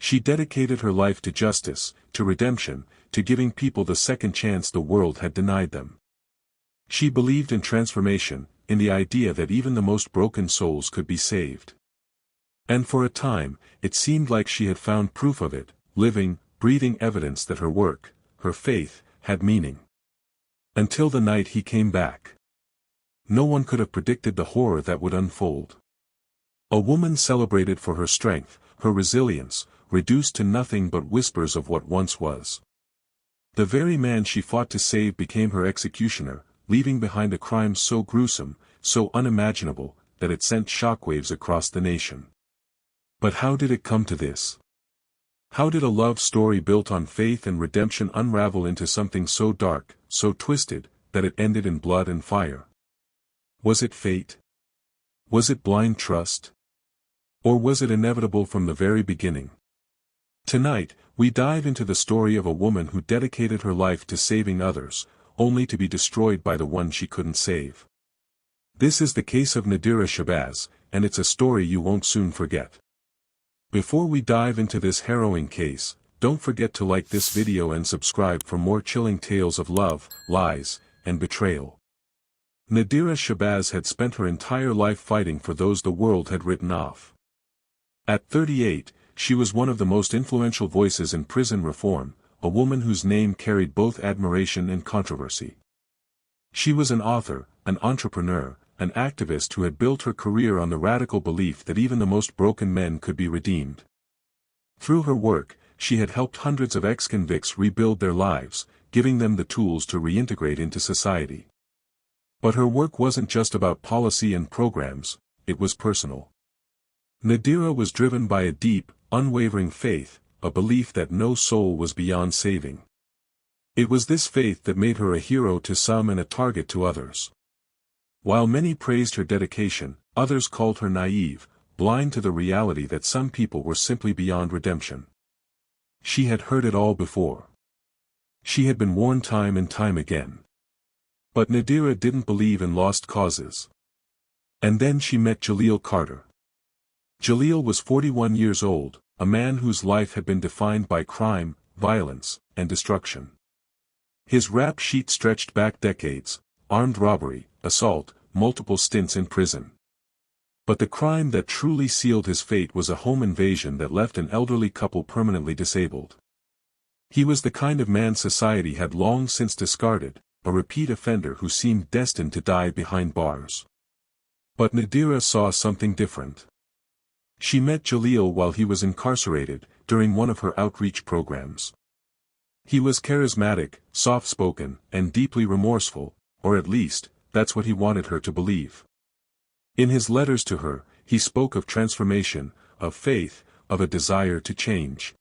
She dedicated her life to justice, to redemption, to giving people the second chance the world had denied them. She believed in transformation, in the idea that even the most broken souls could be saved. And for a time, it seemed like she had found proof of it, living, breathing evidence that her work, her faith, had meaning. Until the night he came back. No one could have predicted the horror that would unfold. A woman celebrated for her strength, her resilience, reduced to nothing but whispers of what once was. The very man she fought to save became her executioner, leaving behind a crime so gruesome, so unimaginable, that it sent shockwaves across the nation. But how did it come to this? How did a love story built on faith and redemption unravel into something so dark, so twisted, that it ended in blood and fire? Was it fate? Was it blind trust? Or was it inevitable from the very beginning? Tonight, we dive into the story of a woman who dedicated her life to saving others, only to be destroyed by the one she couldn't save. This is the case of Nadira Shabazz, and it's a story you won't soon forget. Before we dive into this harrowing case, don't forget to like this video and subscribe for more chilling tales of love, lies, and betrayal. Nadira Shabazz had spent her entire life fighting for those the world had written off. At 38, she was one of the most influential voices in prison reform, a woman whose name carried both admiration and controversy. She was an author, an entrepreneur, an activist who had built her career on the radical belief that even the most broken men could be redeemed. Through her work, she had helped hundreds of ex-convicts rebuild their lives, giving them the tools to reintegrate into society. But her work wasn't just about policy and programs, it was personal. Nadira was driven by a deep, unwavering faith, a belief that no soul was beyond saving. It was this faith that made her a hero to some and a target to others. While many praised her dedication, others called her naive, blind to the reality that some people were simply beyond redemption. She had heard it all before. She had been warned time and time again. But Nadira didn't believe in lost causes. And then she met Jahlil Carter. Jahlil was 41 years old, a man whose life had been defined by crime, violence, and destruction. His rap sheet stretched back decades: armed robbery, assault, multiple stints in prison. But the crime that truly sealed his fate was a home invasion that left an elderly couple permanently disabled. He was the kind of man society had long since discarded, a repeat offender who seemed destined to die behind bars. But Nadira saw something different. She met Jahlil while he was incarcerated, during one of her outreach programs. He was charismatic, soft-spoken, and deeply remorseful, or at least, that's what he wanted her to believe. In his letters to her, he spoke of transformation, of faith, of a desire to change.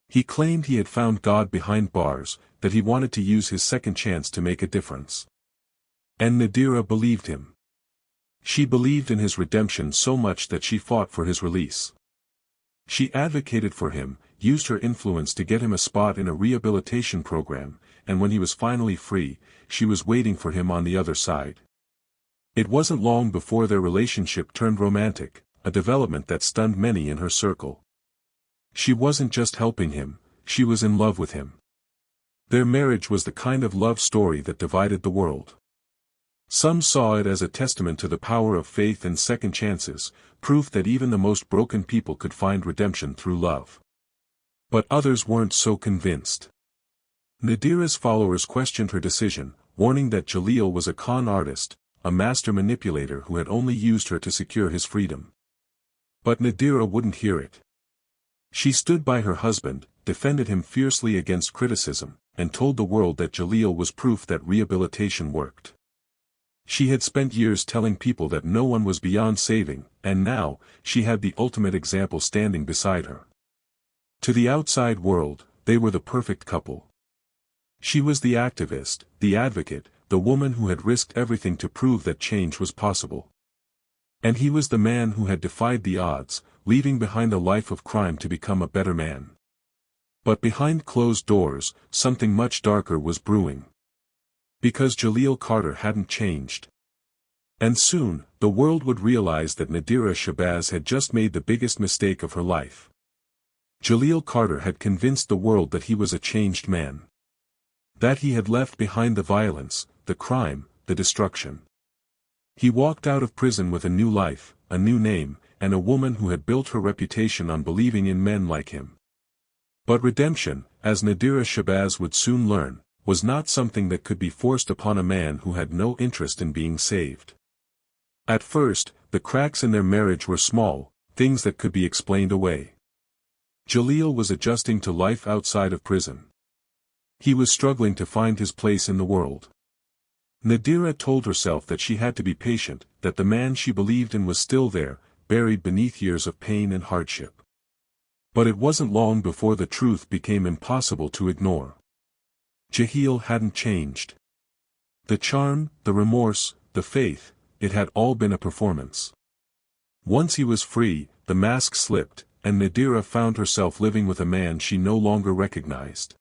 He claimed he had found God behind bars, that he wanted to use his second chance to make a difference. And Nadira believed him. She believed in his redemption so much that she fought for his release. She advocated for him, used her influence to get him a spot in a rehabilitation program, and when he was finally free, she was waiting for him on the other side. It wasn't long before their relationship turned romantic, a development that stunned many in her circle. She wasn't just helping him, she was in love with him. Their marriage was the kind of love story that divided the world. Some saw it as a testament to the power of faith and second chances, proof that even the most broken people could find redemption through love. But others weren't so convinced. Nadira's followers questioned her decision, warning that Jahlil was a con artist, a master manipulator who had only used her to secure his freedom. But Nadira wouldn't hear it. She stood by her husband, defended him fiercely against criticism, and told the world that Jahlil was proof that rehabilitation worked. She had spent years telling people that no one was beyond saving, and now, she had the ultimate example standing beside her. To the outside world, they were the perfect couple. She was the activist, the advocate, the woman who had risked everything to prove that change was possible. And he was the man who had defied the odds, leaving behind a life of crime to become a better man. But behind closed doors, something much darker was brewing. Because Jahlil Carter hadn't changed. And soon, the world would realize that Nadira Shabazz had just made the biggest mistake of her life. Jahlil Carter had convinced the world that he was a changed man. That he had left behind the violence, the crime, the destruction. He walked out of prison with a new life, a new name, and a woman who had built her reputation on believing in men like him. But redemption, as Nadira Shabazz would soon learn, was not something that could be forced upon a man who had no interest in being saved. At first, the cracks in their marriage were small, things that could be explained away. Jahlil was adjusting to life outside of prison. He was struggling to find his place in the world. Nadira told herself that she had to be patient, that the man she believed in was still there, buried beneath years of pain and hardship. But it wasn't long before the truth became impossible to ignore. Jahlil hadn't changed. The charm, the remorse, the faith, it had all been a performance. Once he was free, the mask slipped, and Nadira found herself living with a man she no longer recognized.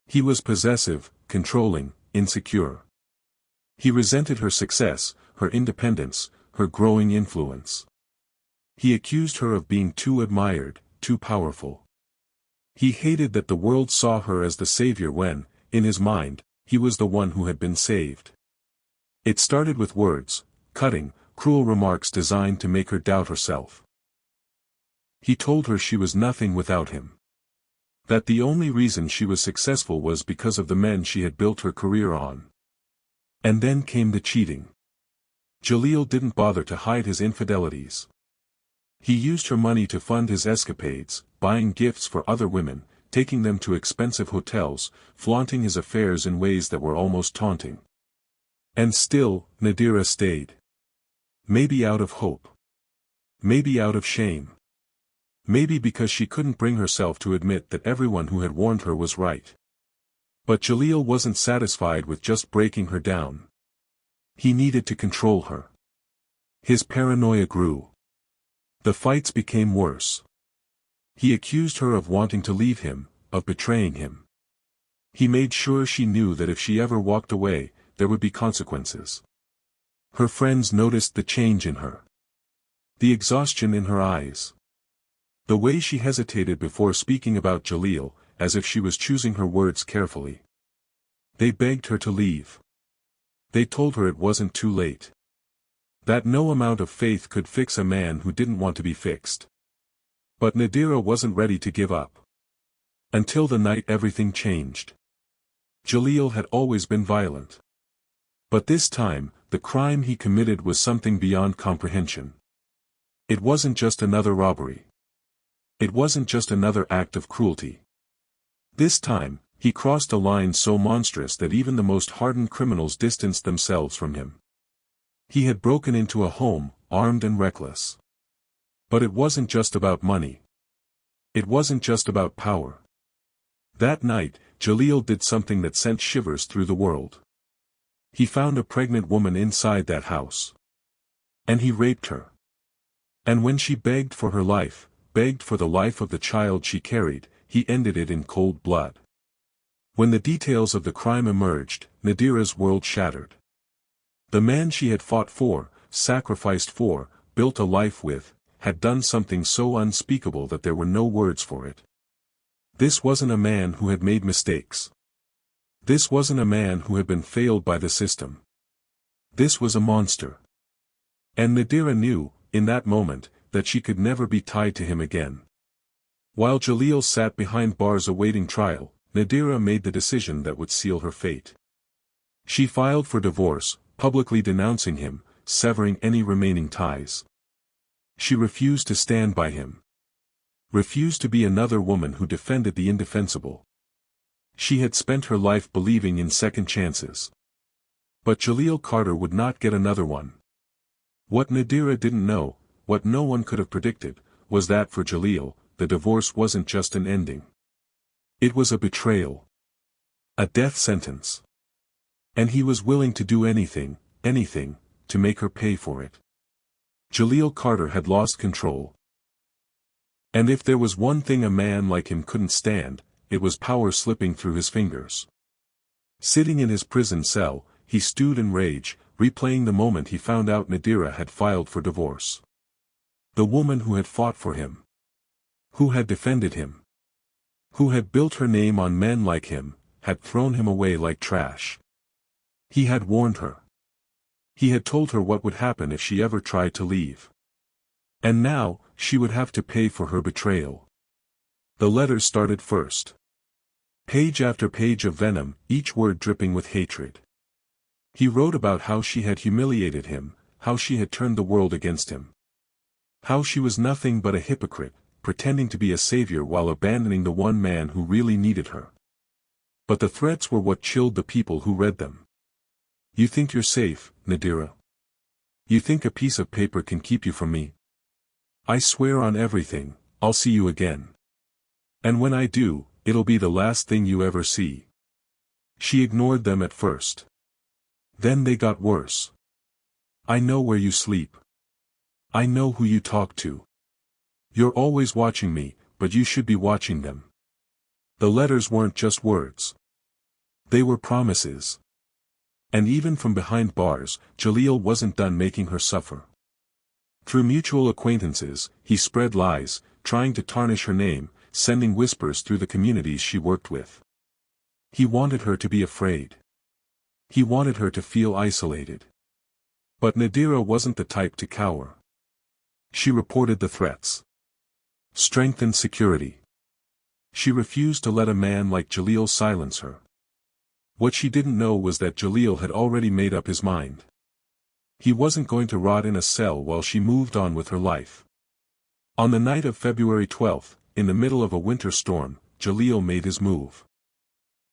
He was possessive, controlling, insecure. He resented her success, her independence, her growing influence. He accused her of being too admired, too powerful. He hated that the world saw her as the savior when, in his mind, he was the one who had been saved. It started with words, cutting, cruel remarks designed to make her doubt herself. He told her she was nothing without him. That the only reason she was successful was because of the men she had built her career on. And then came the cheating. Jahlil didn't bother to hide his infidelities. He used her money to fund his escapades, buying gifts for other women, taking them to expensive hotels, flaunting his affairs in ways that were almost taunting. And still, Nadira stayed. Maybe out of hope. Maybe out of shame. Maybe because she couldn't bring herself to admit that everyone who had warned her was right. But Jahlil wasn't satisfied with just breaking her down. He needed to control her. His paranoia grew. The fights became worse. He accused her of wanting to leave him, of betraying him. He made sure she knew that if she ever walked away, there would be consequences. Her friends noticed the change in her. The exhaustion in her eyes. The way she hesitated before speaking about Jahlil, as if she was choosing her words carefully. They begged her to leave. They told her it wasn't too late. That no amount of faith could fix a man who didn't want to be fixed. But Nadira wasn't ready to give up. Until the night everything changed. Jahlil had always been violent. But this time, the crime he committed was something beyond comprehension. It wasn't just another robbery. It wasn't just another act of cruelty. This time, he crossed a line so monstrous that even the most hardened criminals distanced themselves from him. He had broken into a home, armed and reckless. But it wasn't just about money. It wasn't just about power. That night, Jahlil did something that sent shivers through the world. He found a pregnant woman inside that house. And he raped her. And when she begged for her life, begged for the life of the child she carried, he ended it in cold blood. When the details of the crime emerged, Nadira's world shattered. The man she had fought for, sacrificed for, built a life with, had done something so unspeakable that there were no words for it. This wasn't a man who had made mistakes. This wasn't a man who had been failed by the system. This was a monster. And Nadira knew, in that moment, that she could never be tied to him again. While Jahlil sat behind bars awaiting trial, Nadira made the decision that would seal her fate. She filed for divorce, publicly denouncing him, severing any remaining ties. She refused to stand by him. Refused to be another woman who defended the indefensible. She had spent her life believing in second chances. But Jahlil Carter would not get another one. What Nadira didn't know, what no one could have predicted, was that for Jahlil, the divorce wasn't just an ending. It was a betrayal. A death sentence. And he was willing to do anything, to make her pay for it. Jahlil Carter had lost control. And if there was one thing a man like him couldn't stand, it was power slipping through his fingers. Sitting in his prison cell, he stewed in rage, replaying the moment he found out Nadira had filed for divorce. The woman who had fought for him. Who had defended him? Who had built her name on men like him, had thrown him away like trash? He had warned her. He had told her what would happen if she ever tried to leave. And now, she would have to pay for her betrayal. The letters started first. Page after page of venom, each word dripping with hatred. He wrote about how she had humiliated him, how she had turned the world against him. How she was nothing but a hypocrite, pretending to be a savior while abandoning the one man who really needed her. But the threats were what chilled the people who read them. You think you're safe, Nadira? You think a piece of paper can keep you from me? I swear on everything, I'll see you again. And when I do, it'll be the last thing you ever see. She ignored them at first. Then they got worse. I know where you sleep. I know who you talk to. You're always watching me, but you should be watching them. The letters weren't just words. They were promises. And even from behind bars, Jahlil wasn't done making her suffer. Through mutual acquaintances, he spread lies, trying to tarnish her name, sending whispers through the communities she worked with. He wanted her to be afraid. He wanted her to feel isolated. But Nadira wasn't the type to cower. She reported the threats. Strengthened security. She refused to let a man like Jahlil silence her. What she didn't know was that Jahlil had already made up his mind. He wasn't going to rot in a cell while she moved on with her life. On the night of February 12th, in the middle of a winter storm, Jahlil made his move.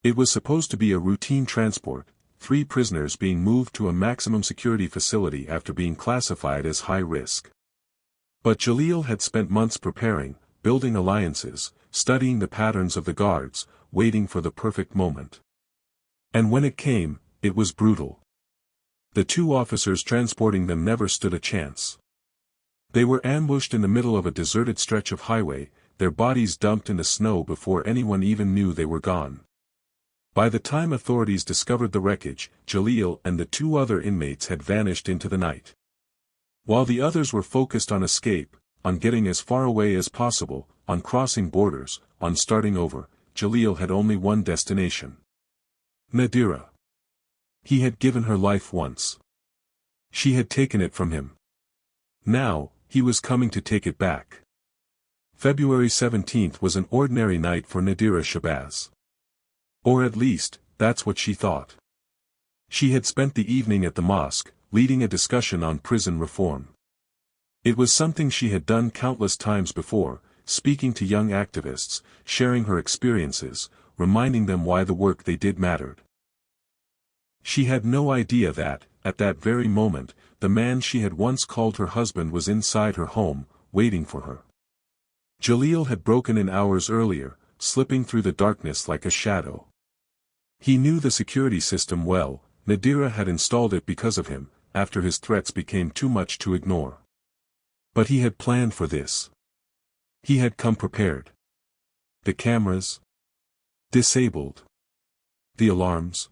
It was supposed to be a routine transport, 3 prisoners being moved to a maximum security facility after being classified as high risk. But Jahlil had spent months preparing, building alliances, studying the patterns of the guards, waiting for the perfect moment. And when it came, it was brutal. The 2 officers transporting them never stood a chance. They were ambushed in the middle of a deserted stretch of highway, their bodies dumped in the snow before anyone even knew they were gone. By the time authorities discovered the wreckage, Jahlil and the 2 other inmates had vanished into the night. While the others were focused on escape, on getting as far away as possible, on crossing borders, on starting over, Jahlil had only one destination. Nadira. He had given her life once. She had taken it from him. Now, he was coming to take it back. February 17th was an ordinary night for Nadira Shabazz. Or at least, that's what she thought. She had spent the evening at the mosque, leading a discussion on prison reform. It was something she had done countless times before, speaking to young activists, sharing her experiences, reminding them why the work they did mattered. She had no idea that, at that very moment, the man she had once called her husband was inside her home, waiting for her. Jahlil had broken in hours earlier, slipping through the darkness like a shadow. He knew the security system well. Nadira had installed it because of him, after his threats became too much to ignore. But he had planned for this. He had come prepared. The cameras? Disabled. The alarms?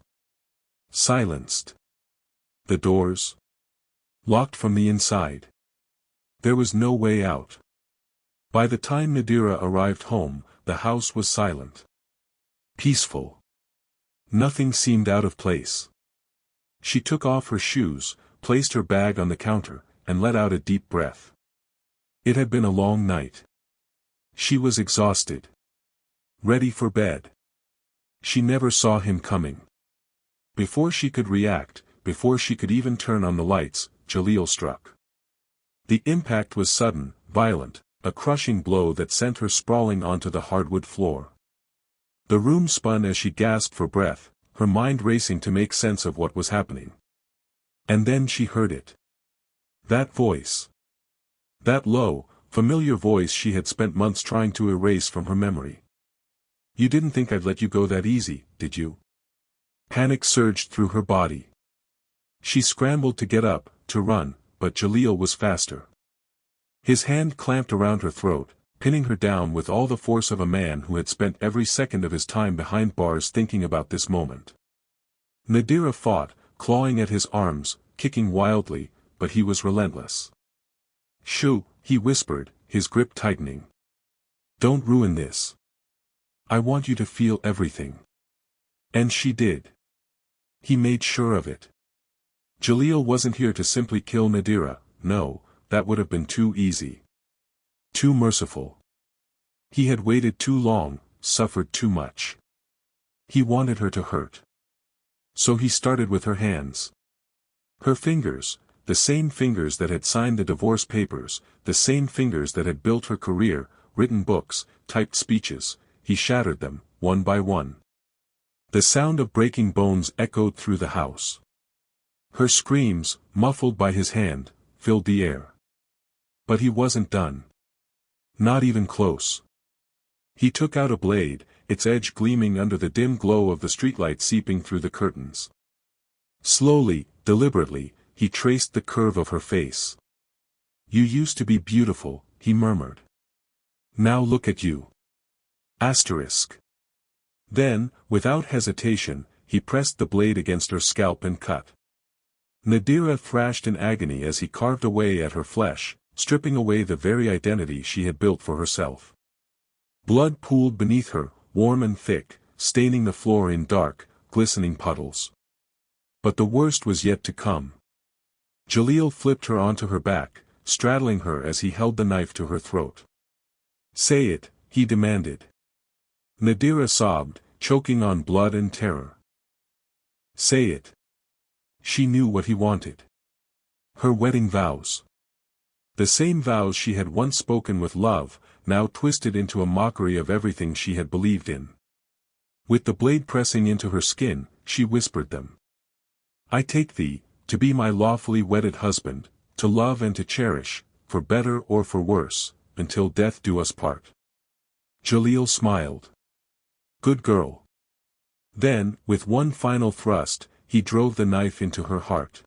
Silenced. The doors? Locked from the inside. There was no way out. By the time Nadira arrived home, the house was silent. Peaceful. Nothing seemed out of place. She took off her shoes, placed her bag on the counter, and let out a deep breath. It had been a long night. She was exhausted. Ready for bed. She never saw him coming. Before she could react, before she could even turn on the lights, Jahlil struck. The impact was sudden, violent, a crushing blow that sent her sprawling onto the hardwood floor. The room spun as she gasped for breath, her mind racing to make sense of what was happening. And then she heard it. That voice. That low, familiar voice she had spent months trying to erase from her memory. You didn't think I'd let you go that easy, did you? Panic surged through her body. She scrambled to get up, to run, but Jahlil was faster. His hand clamped around her throat, pinning her down with all the force of a man who had spent every second of his time behind bars thinking about this moment. Nadira fought, clawing at his arms, kicking wildly, but he was relentless. Shoo, he whispered, his grip tightening. Don't ruin this. I want you to feel everything. And she did. He made sure of it. Jahlil wasn't here to simply kill Nadira, no, that would have been too easy. Too merciful. He had waited too long, suffered too much. He wanted her to hurt. So he started with her hands. Her fingers, the same fingers that had signed the divorce papers, the same fingers that had built her career, written books, typed speeches, he shattered them, one by one. The sound of breaking bones echoed through the house. Her screams, muffled by his hand, filled the air. But he wasn't done. Not even close. He took out a blade, its edge gleaming under the dim glow of the streetlight seeping through the curtains. Slowly, deliberately, he traced the curve of her face. You used to be beautiful, he murmured. Now look at you. Asterisk. Then, without hesitation, he pressed the blade against her scalp and cut. Nadira thrashed in agony as he carved away at her flesh, stripping away the very identity she had built for herself. Blood pooled beneath her, warm and thick, staining the floor in dark, glistening puddles. But the worst was yet to come. Jahlil flipped her onto her back, straddling her as he held the knife to her throat. Say it, he demanded. Nadira sobbed, choking on blood and terror. Say it. She knew what he wanted. Her wedding vows. The same vows she had once spoken with love, now twisted into a mockery of everything she had believed in. With the blade pressing into her skin, she whispered them. I take thee, to be my lawfully wedded husband, to love and to cherish, for better or for worse, until death do us part. Jahlil smiled. Good girl. Then, with one final thrust, he drove the knife into her heart.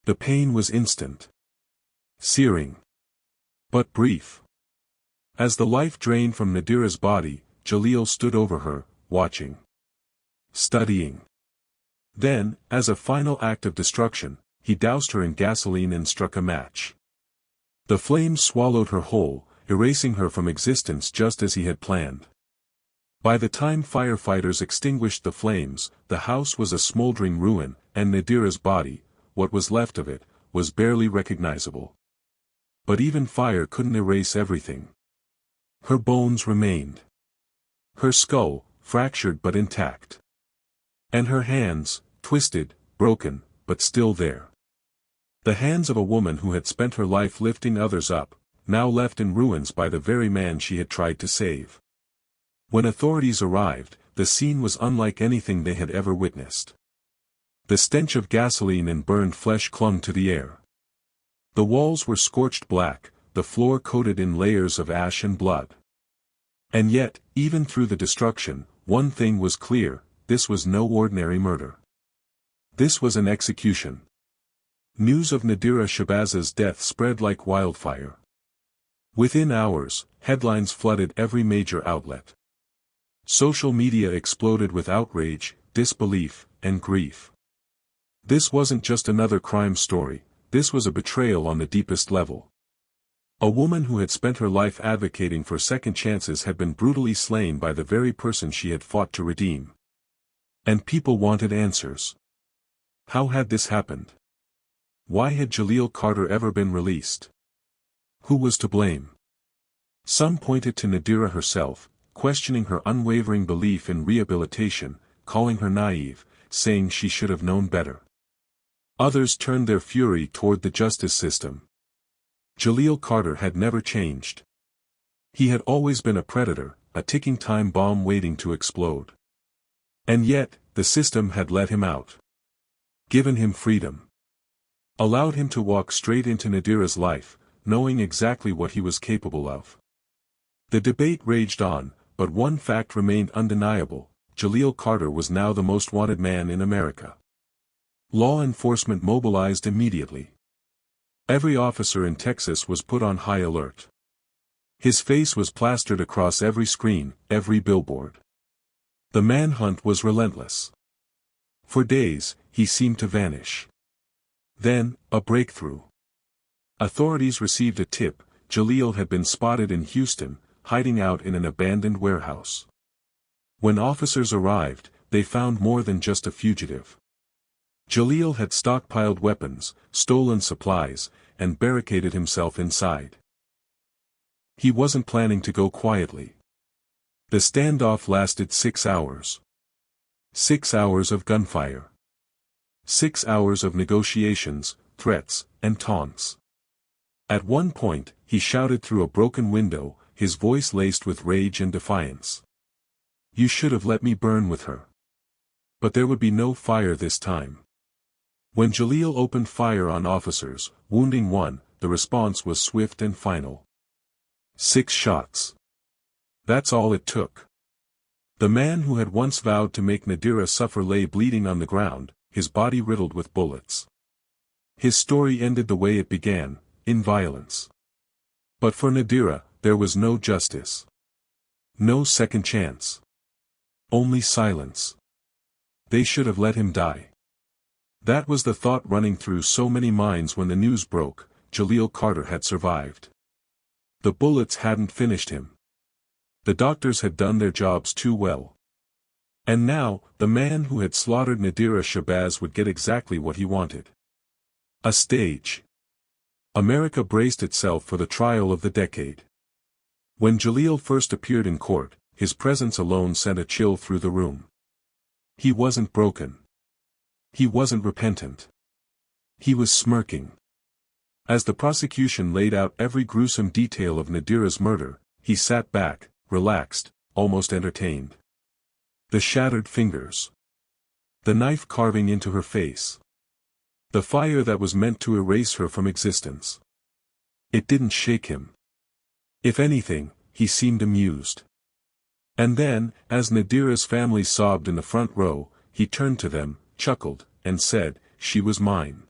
The pain was instant. Searing. But brief. As the life drained from Nadira's body, Jahlil stood over her, watching. Studying. Then, as a final act of destruction, he doused her in gasoline and struck a match. The flames swallowed her whole, erasing her from existence just as he had planned. By the time firefighters extinguished the flames, the house was a smoldering ruin, and Nadira's body, what was left of it, was barely recognizable. But even fire couldn't erase everything. Her bones remained. Her skull, fractured but intact. And her hands, twisted, broken, but still there. The hands of a woman who had spent her life lifting others up, now left in ruins by the very man she had tried to save. When authorities arrived, the scene was unlike anything they had ever witnessed. The stench of gasoline and burned flesh clung to the air. The walls were scorched black, the floor coated in layers of ash and blood. And yet, even through the destruction, one thing was clear, this was no ordinary murder. This was an execution. News of Nadira Shabazz's death spread like wildfire. Within hours, headlines flooded every major outlet. Social media exploded with outrage, disbelief, and grief. This wasn't just another crime story, this was a betrayal on the deepest level. A woman who had spent her life advocating for second chances had been brutally slain by the very person she had fought to redeem. And people wanted answers. How had this happened? Why had Jahlil Carter ever been released? Who was to blame? Some pointed to Nadira herself, questioning her unwavering belief in rehabilitation, calling her naive, saying she should have known better. Others turned their fury toward the justice system. Jahlil Carter had never changed. He had always been a predator, a ticking time bomb waiting to explode. And yet, the system had let him out. Given him freedom. Allowed him to walk straight into Nadira's life, knowing exactly what he was capable of. The debate raged on, but one fact remained undeniable, Jahlil Carter was now the most wanted man in America. Law enforcement mobilized immediately. Every officer in Texas was put on high alert. His face was plastered across every screen, every billboard. The manhunt was relentless. For days, he seemed to vanish. Then, a breakthrough. Authorities received a tip, Jahlil had been spotted in Houston, hiding out in an abandoned warehouse. When officers arrived, they found more than just a fugitive. Jahlil had stockpiled weapons, stolen supplies, and barricaded himself inside. He wasn't planning to go quietly. The standoff lasted 6 hours. 6 hours of gunfire. 6 hours of negotiations, threats, and taunts. At one point, he shouted through a broken window, his voice laced with rage and defiance. "You should have let me burn with her." But there would be no fire this time. When Jahlil opened fire on officers, wounding one, the response was swift and final. 6 shots. That's all it took. The man who had once vowed to make Nadira suffer lay bleeding on the ground, his body riddled with bullets. His story ended the way it began, in violence. But for Nadira, there was no justice. No second chance. Only silence. They should have let him die. That was the thought running through so many minds when the news broke: Jahlil Carter had survived. The bullets hadn't finished him. The doctors had done their jobs too well. And now, the man who had slaughtered Nadira Shabazz would get exactly what he wanted. A stage. America braced itself for the trial of the decade. When Jahlil first appeared in court, his presence alone sent a chill through the room. He wasn't broken. He wasn't repentant. He was smirking. As the prosecution laid out every gruesome detail of Nadira's murder, he sat back, relaxed, almost entertained. The shattered fingers. The knife carving into her face. The fire that was meant to erase her from existence. It didn't shake him. If anything, he seemed amused. And then, as Nadira's family sobbed in the front row, he turned to them, chuckled, and said, "She was mine.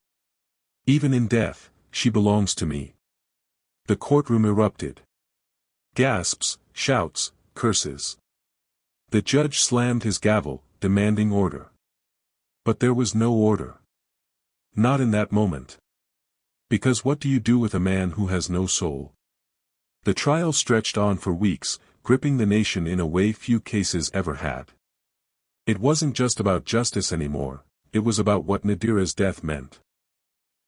Even in death, she belongs to me." The courtroom erupted. Gasps, shouts, curses. The judge slammed his gavel, demanding order. But there was no order. Not in that moment. Because what do you do with a man who has no soul? The trial stretched on for weeks, gripping the nation in a way few cases ever had. It wasn't just about justice anymore, it was about what Nadira's death meant.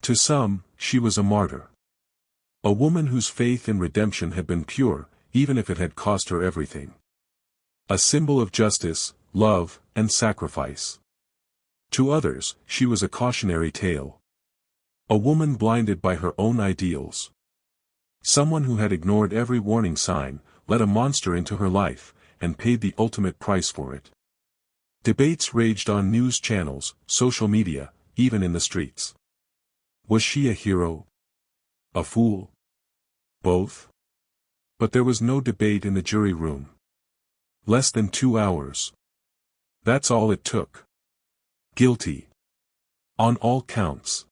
To some, she was a martyr. A woman whose faith in redemption had been pure, even if it had cost her everything. A symbol of justice, love, and sacrifice. To others, she was a cautionary tale. A woman blinded by her own ideals. Someone who had ignored every warning sign, let a monster into her life, and paid the ultimate price for it. Debates raged on news channels, social media, even in the streets. Was she a hero? A fool? Both? But there was no debate in the jury room. Less than 2 hours. That's all it took. Guilty. On all counts.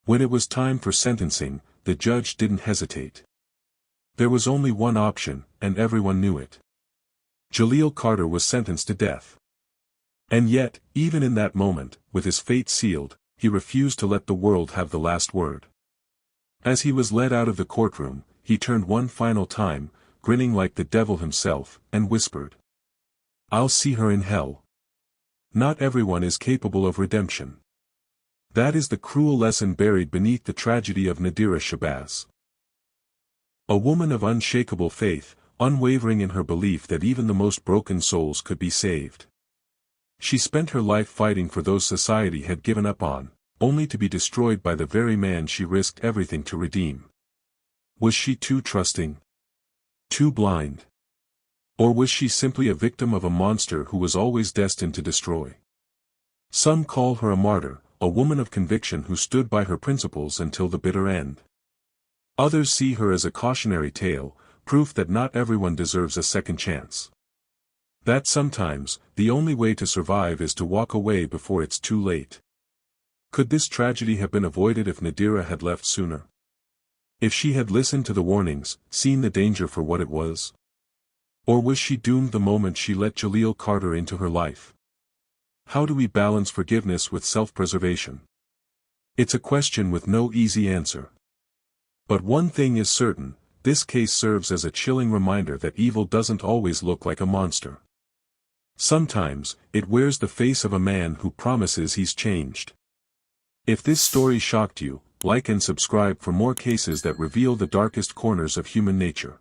When it was time for sentencing, the judge didn't hesitate. There was only one option, and everyone knew it. Jahlil Carter was sentenced to death. And yet, even in that moment, with his fate sealed, he refused to let the world have the last word. As he was led out of the courtroom, he turned one final time, grinning like the devil himself, and whispered, "I'll see her in hell." Not everyone is capable of redemption. That is the cruel lesson buried beneath the tragedy of Nadira Shabazz. A woman of unshakable faith, unwavering in her belief that even the most broken souls could be saved. She spent her life fighting for those society had given up on, only to be destroyed by the very man she risked everything to redeem. Was she too trusting? Too blind? Or was she simply a victim of a monster who was always destined to destroy? Some call her a martyr, a woman of conviction who stood by her principles until the bitter end. Others see her as a cautionary tale, proof that not everyone deserves a second chance. That sometimes, the only way to survive is to walk away before it's too late. Could this tragedy have been avoided if Nadira had left sooner? If she had listened to the warnings, seen the danger for what it was? Or was she doomed the moment she let Jahlil Carter into her life? How do we balance forgiveness with self-preservation? It's a question with no easy answer. But one thing is certain, this case serves as a chilling reminder that evil doesn't always look like a monster. Sometimes, it wears the face of a man who promises he's changed. If this story shocked you, like and subscribe for more cases that reveal the darkest corners of human nature.